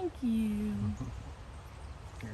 Thank you. You're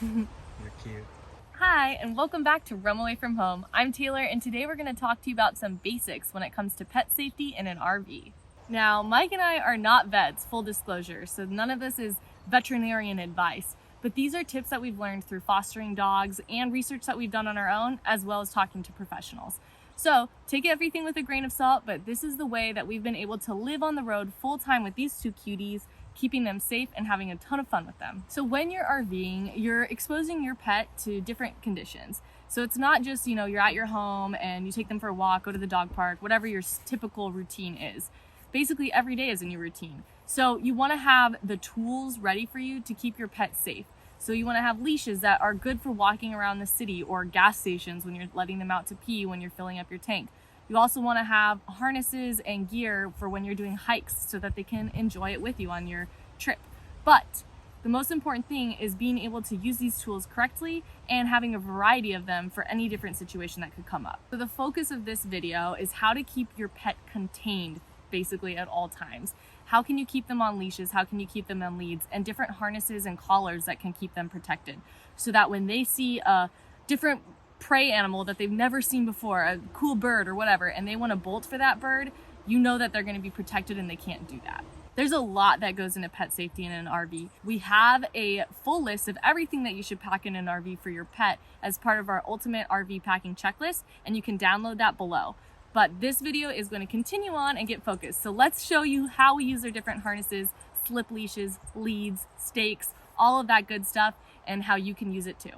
welcome. You're cute. Hi, and welcome back to Roam Away From Home. I'm Taylor, and today we're going to talk to you about some basics when it comes to pet safety in an RV. Now, Mike and I are not vets, full disclosure, so none of this is veterinarian advice, but these are tips that we've learned through fostering dogs and research that we've done on our own, as well as talking to professionals. So take everything with a grain of salt, but this is the way that we've been able to live on the road full time with these two cuties, keeping them safe and having a ton of fun with them. So when you're RVing, you're exposing your pet to different conditions. So it's not just, you're at your home and you take them for a walk, go to the dog park, whatever your typical routine is. Basically every day is a new routine. So you want to have the tools ready for you to keep your pet safe. So you want to have leashes that are good for walking around the city or gas stations when you're letting them out to pee when you're filling up your tank. You also want to have harnesses and gear for when you're doing hikes so that they can enjoy it with you on your trip. But the most important thing is being able to use these tools correctly and having a variety of them for any different situation that could come up. So the focus of this video is how to keep your pet contained basically at all times. How can you keep them on leashes? How can you keep them on leads? And different harnesses and collars that can keep them protected so that when they see a different prey animal that they've never seen before, a cool bird or whatever, and they want to bolt for that bird, you know that they're going to be protected and they can't do that. There's a lot that goes into pet safety in an RV. We have a full list of everything that you should pack in an RV for your pet as part of our ultimate RV packing checklist, and you can download that below. But this video is going to continue on and get focused. So let's show you how we use our different harnesses, slip leashes, leads, stakes, all of that good stuff, and how you can use it too.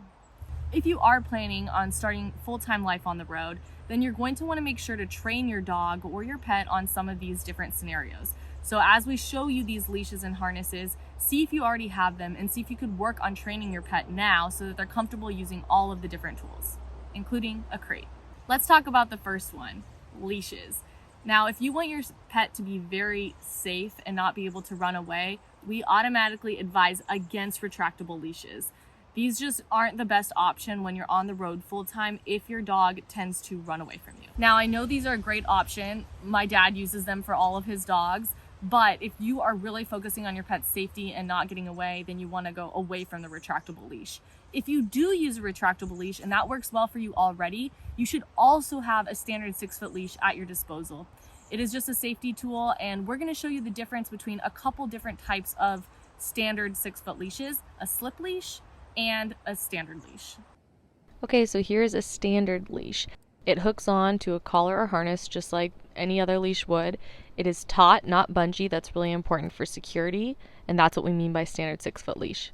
If you are planning on starting full-time life on the road, then you're going to want to make sure to train your dog or your pet on some of these different scenarios. So as we show you these leashes and harnesses, see if you already have them and see if you could work on training your pet now so that they're comfortable using all of the different tools, including a crate. Let's talk about the first one. Leashes. Now, if you want your pet to be very safe and not be able to run away, we automatically advise against retractable leashes. These just aren't the best option when you're on the road full time if your dog tends to run away from you. Now, I know these are a great option. My dad uses them for all of his dogs, but if you are really focusing on your pet's safety and not getting away, then you want to go away from the retractable leash. If you do use a retractable leash and that works well for you already, you should also have a standard 6-foot leash at your disposal. It is just a safety tool, and we're going to show you the difference between a couple different types of standard 6-foot leashes, a slip leash and a standard leash. Okay, so here's a standard leash. It hooks on to a collar or harness just like any other leash would. It is taut, not bungee. That's really important for security, and that's what we mean by standard 6-foot leash.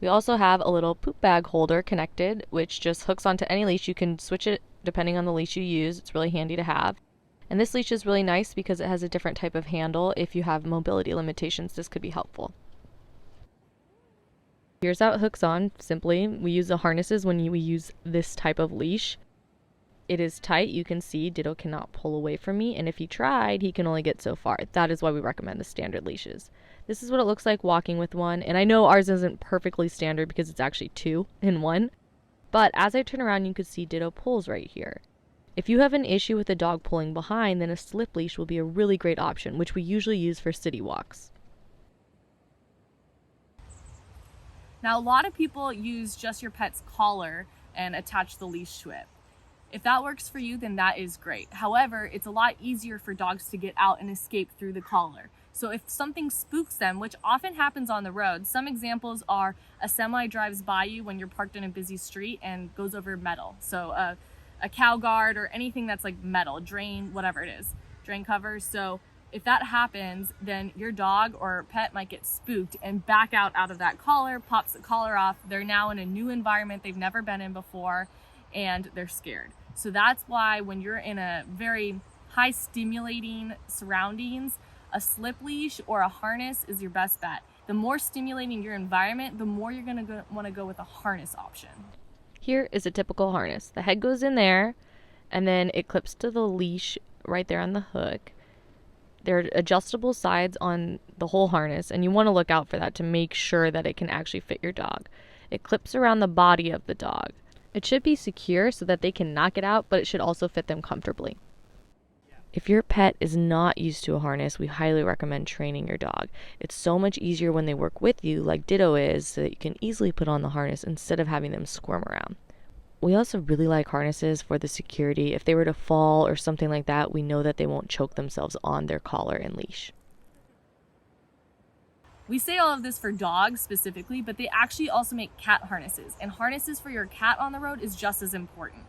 We also have a little poop bag holder connected, which just hooks onto any leash. You can switch it depending on the leash you use. It's really handy to have. And this leash is really nice because it has a different type of handle. If you have mobility limitations, this could be helpful. Here's how it hooks on. Simply, we use the harnesses when we use this type of leash. It is tight. You can see Ditto cannot pull away from me, and if he tried, he can only get so far. That is why we recommend the standard leashes. This is what it looks like walking with one, and I know ours isn't perfectly standard because it's actually 2 in 1, but as I turn around, you can see Ditto pulls right here. If you have an issue with a dog pulling behind, then a slip leash will be a really great option, which we usually use for city walks. Now, a lot of people use just your pet's collar and attach the leash to it. If that works for you, then that is great. However, it's a lot easier for dogs to get out and escape through the collar. So if something spooks them, which often happens on the road, some examples are a semi drives by you when you're parked in a busy street and goes over metal. So a cow guard or anything that's like metal, drain, whatever it is, drain covers. So if that happens, then your dog or pet might get spooked and back out of that collar, pops the collar off. They're now in a new environment they've never been in before, and they're scared. So that's why when you're in a very high stimulating surroundings, a slip leash or a harness is your best bet. The more stimulating your environment, the more you're gonna want to go with a harness option. Here is a typical harness. The head goes in there, and then it clips to the leash right there on the hook. There are adjustable sides on the whole harness, and you want to look out for that to make sure that it can actually fit your dog. It clips around the body of the dog. It should be secure so that they can knock it out, but it should also fit them comfortably. If your pet is not used to a harness, we highly recommend training your dog. It's so much easier when they work with you, like Ditto is, so that you can easily put on the harness instead of having them squirm around. We also really like harnesses for the security. If they were to fall or something like that, we know that they won't choke themselves on their collar and leash. We say all of this for dogs specifically, but they actually also make cat harnesses, and harnesses for your cat on the road is just as important.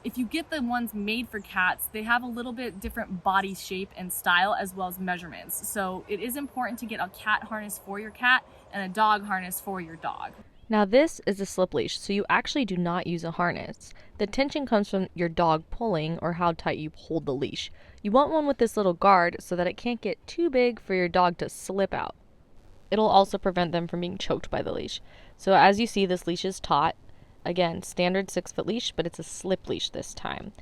If you get the ones made for cats, they have a little bit different body shape and style as well as measurements. So it is important to get a cat harness for your cat and a dog harness for your dog. Now this is a slip leash, so you actually do not use a harness. The tension comes from your dog pulling or how tight you hold the leash. You want one with this little guard so that it can't get too big for your dog to slip out. It'll also prevent them from being choked by the leash. So as you see, this leash is taut. Again, standard 6-foot leash, but it's a slip leash this time.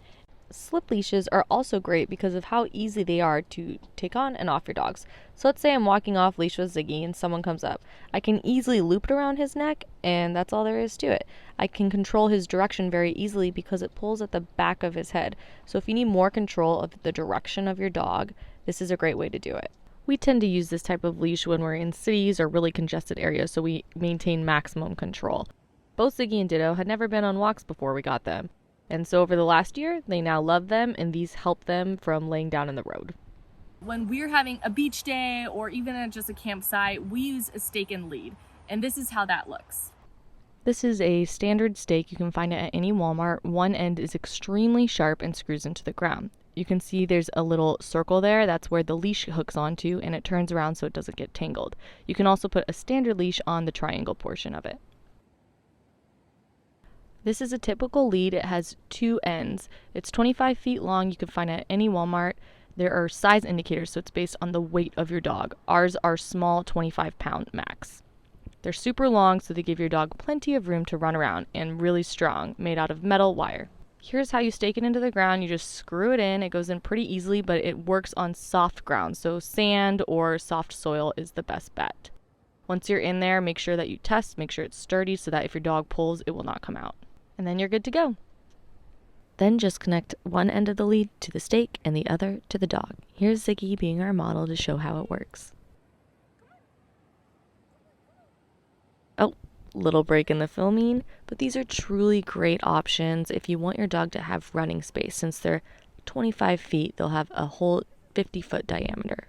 Slip leashes are also great because of how easy they are to take on and off your dogs. So let's say I'm walking off leash with Ziggy and someone comes up. I can easily loop it around his neck, and that's all there is to it. I can control his direction very easily because it pulls at the back of his head. So if you need more control of the direction of your dog, this is a great way to do it. We tend to use this type of leash when we're in cities or really congested areas, so we maintain maximum control. Both Ziggy and Ditto had never been on walks before we got them, and so over the last year, they now love them, and these help them from laying down in the road. When we're having a beach day or even at just a campsite, we use a stake and lead, and this is how that looks. This is a standard stake. You can find it at any Walmart. One end is extremely sharp and screws into the ground. You can see there's a little circle there. That's where the leash hooks onto, and it turns around so it doesn't get tangled. You can also put a standard leash on the triangle portion of it. This is a typical lead. It has two ends. It's 25 feet long. You can find it at any Walmart. There are size indicators, so it's based on the weight of your dog. Ours are small, 25-pound max. They're super long, so they give your dog plenty of room to run around, and really strong, made out of metal wire. Here's how you stake it into the ground. You just screw it in. It goes in pretty easily, but it works on soft ground, so sand or soft soil is the best bet. Once you're in there, make sure that you test, make sure it's sturdy so that if your dog pulls, it will not come out. And then you're good to go. Then just connect one end of the lead to the stake and the other to the dog. Here's Ziggy being our model to show how it works. Oh, little break in the filming, but these are truly great options if you want your dog to have running space. Since they're 25 feet, they'll have a whole 50-foot diameter.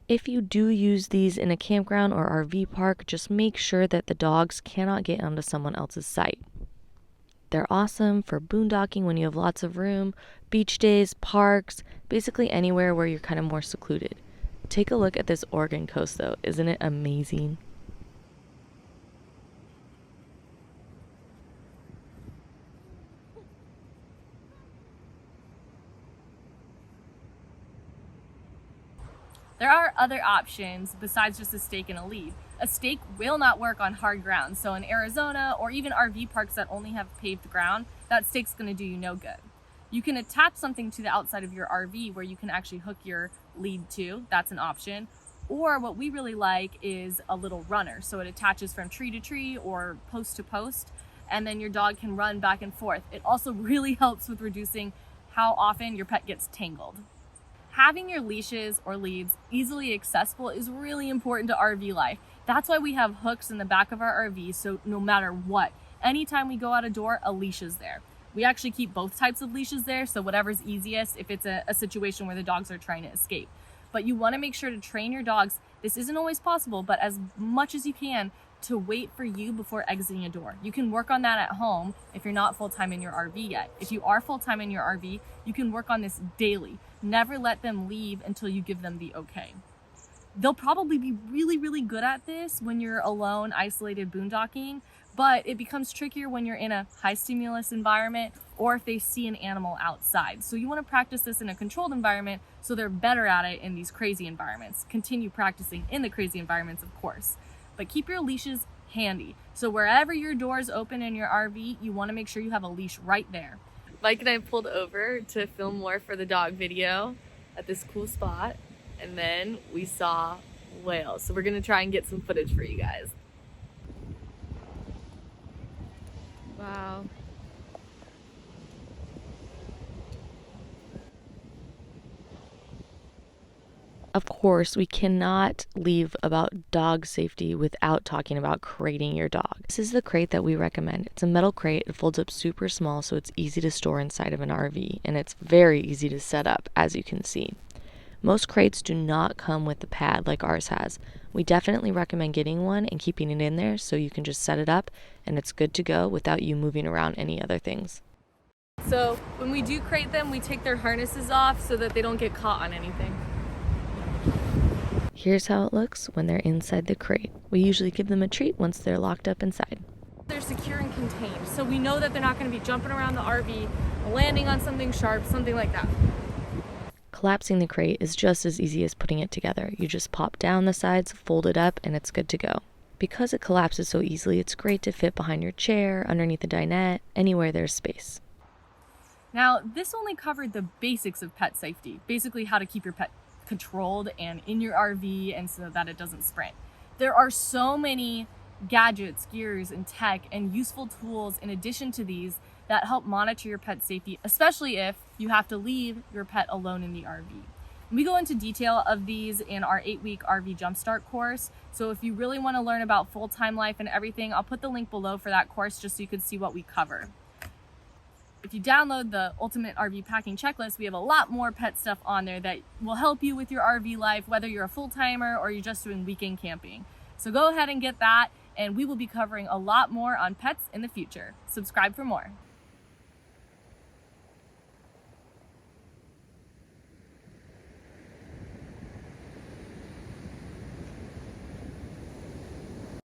If you do use these in a campground or RV park, just make sure that the dogs cannot get onto someone else's site. They're awesome for boondocking when you have lots of room, beach days, parks, basically anywhere where you're kind of more secluded. Take a look at this Oregon coast though. Isn't it amazing? There are other options besides just a stake and a lead. A stake will not work on hard ground, so in Arizona or even RV parks that only have paved ground, that stake's going to do you no good. You can attach something to the outside of your RV where you can actually hook your lead to. That's an option. Or what we really like is a little runner, so it attaches from tree to tree or post to post, and then your dog can run back and forth. It also really helps with reducing how often your pet gets tangled. Having your leashes or leads easily accessible is really important to RV life. That's why we have hooks in the back of our RV, so no matter what, anytime we go out a door, a leash is there. We actually keep both types of leashes there, so whatever's easiest if it's a situation where the dogs are trying to escape. But you want to make sure to train your dogs. This isn't always possible, but as much as you can, to wait for you before exiting a door. You can work on that at home if you're not full-time in your RV yet. If you are full-time in your RV, you can work on this daily. Never let them leave until you give them the okay. They'll probably be really, really good at this when you're alone, isolated boondocking, but it becomes trickier when you're in a high stimulus environment or if they see an animal outside. So you want to practice this in a controlled environment so they're better at it in these crazy environments. Continue practicing in the crazy environments, of course. But keep your leashes handy. So wherever your doors open in your RV, you want to make sure you have a leash right there. Mike and I pulled over to film more for the dog video at this cool spot, and then we saw whales. So we're gonna try and get some footage for you guys. Wow. Of course, we cannot leave about dog safety without talking about crating your dog. This is the crate that we recommend. It's a metal crate. It folds up super small, so it's easy to store inside of an RV, and it's very easy to set up, as you can see. Most crates do not come with the pad like ours has. We definitely recommend getting one and keeping it in there so you can just set it up and it's good to go without you moving around any other things. So when we do crate them, we take their harnesses off so that they don't get caught on anything. Here's how it looks when they're inside the crate. We usually give them a treat once they're locked up inside. They're secure and contained, so we know that they're not going to be jumping around the RV, landing on something sharp, something like that. Collapsing the crate is just as easy as putting it together. You just pop down the sides, fold it up, and it's good to go. Because it collapses so easily, it's great to fit behind your chair, underneath the dinette, anywhere there's space. Now, this only covered the basics of pet safety, basically how to keep your pet controlled and in your RV and so that it doesn't sprint. There are so many gadgets, gears, and tech and useful tools in addition to these that help monitor your pet's safety, especially if you have to leave your pet alone in the RV. We go into detail of these in our 8-week RV Jumpstart course, so if you really want to learn about full-time life and everything, I'll put the link below for that course just so you can see what we cover. If you download the Ultimate RV Packing Checklist, we have a lot more pet stuff on there that will help you with your RV life, whether you're a full-timer or you're just doing weekend camping. So go ahead and get that, and we will be covering a lot more on pets in the future. Subscribe for more.